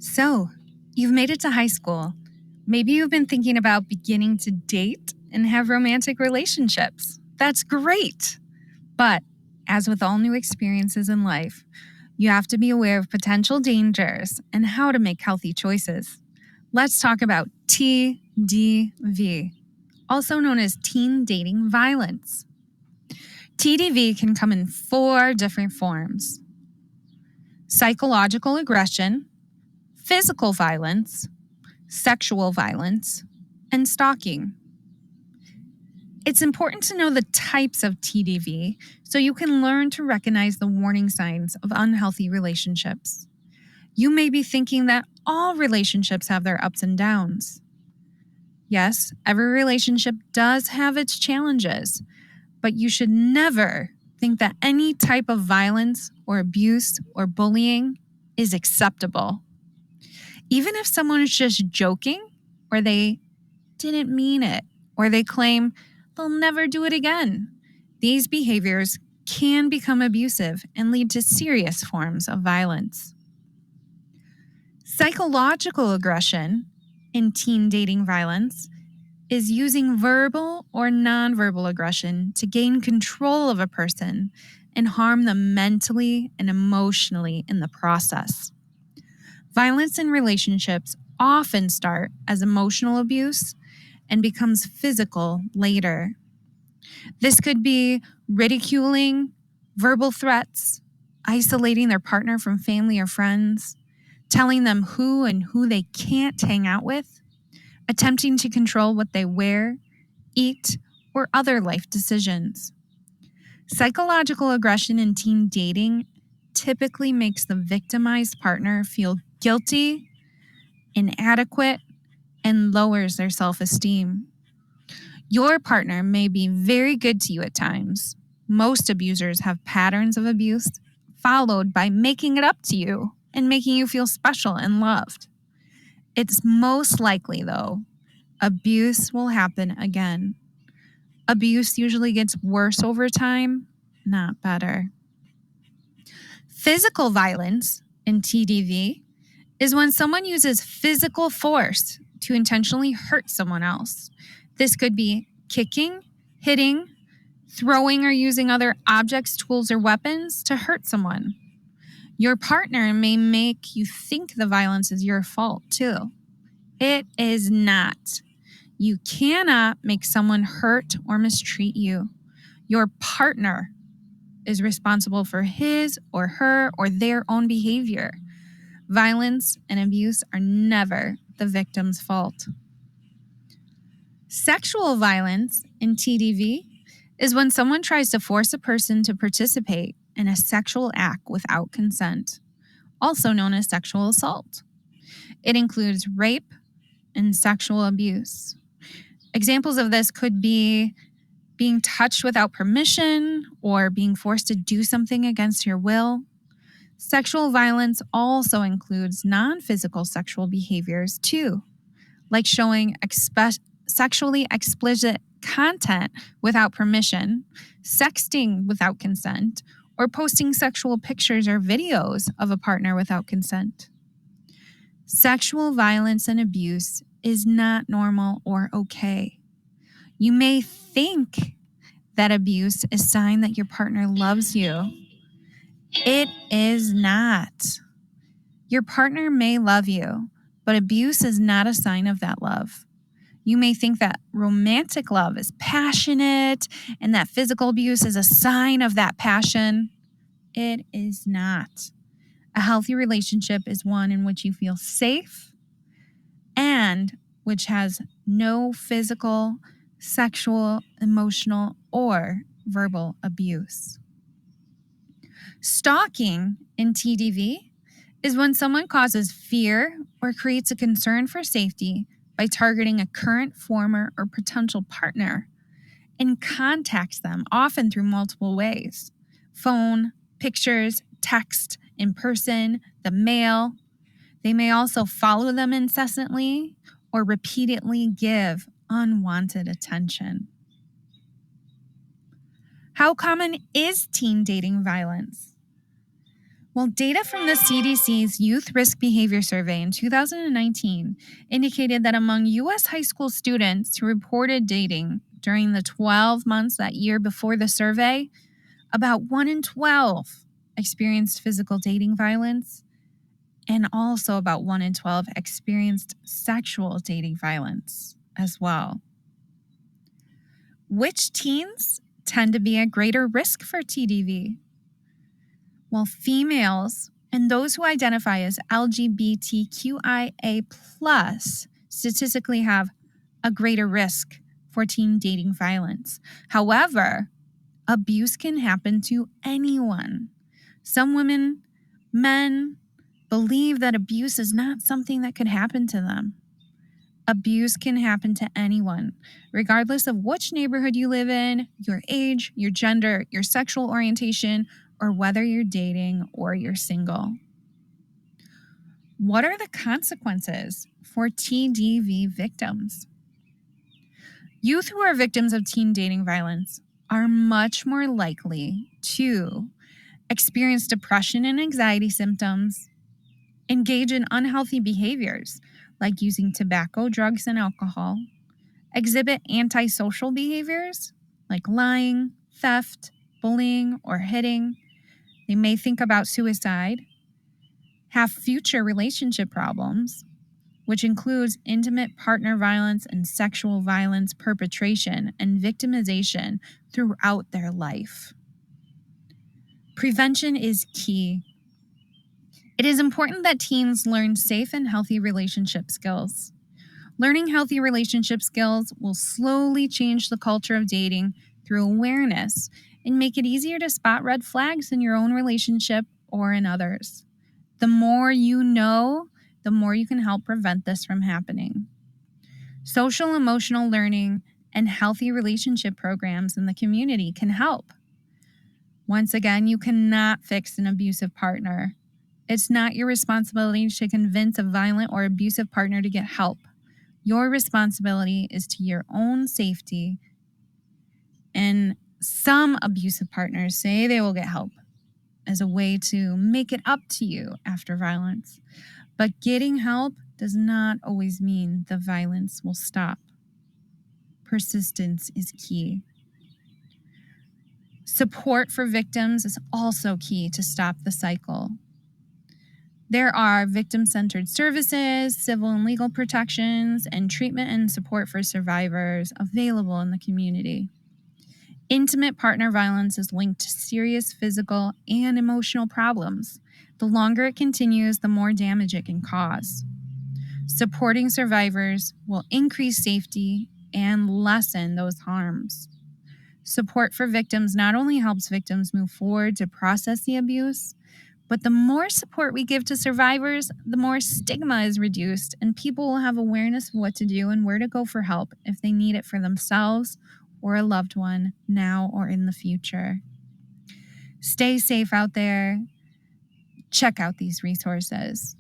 So, you've made it to high school. Maybe you've been thinking about beginning to date and have romantic relationships. That's great. But, as with all new experiences in life, you have to be aware of potential dangers and how to make healthy choices. Let's talk about TDV, also known as teen dating violence. TDV can come in 4 different forms: psychological aggression, physical violence, sexual violence, and stalking. It's important to know the types of TDV so you can learn to recognize the warning signs of unhealthy relationships. You may be thinking that all relationships have their ups and downs. Yes, every relationship does have its challenges, but you should never think that any type of violence or abuse or bullying is acceptable. Even if someone is just joking or they didn't mean it, or they claim they'll never do it again, these behaviors can become abusive and lead to serious forms of violence. Psychological aggression in teen dating violence is using verbal or nonverbal aggression to gain control of a person and harm them mentally and emotionally in the process. Violence in relationships often start as emotional abuse and becomes physical later. This could be ridiculing, verbal threats, isolating their partner from family or friends, telling them who and who they can't hang out with, attempting to control what they wear, eat, or other life decisions. Psychological aggression in teen dating typically makes the victimized partner feel guilty, inadequate, and lowers their self-esteem. Your partner may be very good to you at times. Most abusers have patterns of abuse, followed by making it up to you and making you feel special and loved. It's most likely, though, abuse will happen again. Abuse usually gets worse over time, not better. Physical violence in TDV is when someone uses physical force to intentionally hurt someone else. This could be kicking, hitting, throwing, or using other objects, tools, or weapons to hurt someone. Your partner may make you think the violence is your fault, too. It is not. You cannot make someone hurt or mistreat you. Your partner is responsible for his or her or their own behavior. Violence and abuse are never the victim's fault. Sexual violence in TDV is when someone tries to force a person to participate in a sexual act without consent, also known as sexual assault. It includes rape and sexual abuse. Examples of this could be being touched without permission or being forced to do something against your will. Sexual violence also includes non-physical sexual behaviors too, like showing sexually explicit content without permission, sexting without consent, or posting sexual pictures or videos of a partner without consent. Sexual violence and abuse is not normal or okay. You may think that abuse is a sign that your partner loves you. It is not. Your partner may love you, but abuse is not a sign of that love. You may think that romantic love is passionate and that physical abuse is a sign of that passion. It is not. A healthy relationship is one in which you feel safe and which has no physical, sexual, emotional, or verbal abuse. Stalking in TDV is when someone causes fear or creates a concern for safety by targeting a current, former, or potential partner and contacts them, often through multiple ways: phone, pictures, text, in person, the mail. They may also follow them incessantly or repeatedly give unwanted attention. How common is teen dating violence? Well, data from the CDC's Youth Risk Behavior Survey in 2019 indicated that among U.S. high school students who reported dating during the 12 months that year before the survey, about 1 in 12 experienced physical dating violence, and also about 1 in 12 experienced sexual dating violence as well. Which teens tend to be at greater risk for TDV? Well, females and those who identify as LGBTQIA+ statistically have a greater risk for teen dating violence. However, abuse can happen to anyone. Some women, men, believe that abuse is not something that could happen to them. Abuse can happen to anyone, regardless of which neighborhood you live in, your age, your gender, your sexual orientation, or whether you're dating or you're single. What are the consequences for TDV victims? Youth who are victims of teen dating violence are much more likely to experience depression and anxiety symptoms, engage in unhealthy behaviors like using tobacco, drugs, and alcohol, exhibit antisocial behaviors like lying, theft, bullying, or hitting. They may think about suicide, have future relationship problems, which includes intimate partner violence and sexual violence perpetration and victimization throughout their life. Prevention is key. It is important that teens learn safe and healthy relationship skills. Learning healthy relationship skills will slowly change the culture of dating through awareness and make it easier to spot red flags in your own relationship or in others. The more you know, the more you can help prevent this from happening. Social emotional learning and healthy relationship programs in the community can help. Once again, you cannot fix an abusive partner. It's not your responsibility to convince a violent or abusive partner to get help. Your responsibility is to your own safety. And some abusive partners say they will get help as a way to make it up to you after violence. But getting help does not always mean the violence will stop. Persistence is key. Support for victims is also key to stop the cycle. There are victim-centered services, civil and legal protections, and treatment and support for survivors available in the community. Intimate partner violence is linked to serious physical and emotional problems. The longer it continues, the more damage it can cause. Supporting survivors will increase safety and lessen those harms. Support for victims not only helps victims move forward to process the abuse, but the more support we give to survivors, the more stigma is reduced, and people will have awareness of what to do and where to go for help if they need it for themselves or a loved one now or in the future. Stay safe out there. Check out these resources.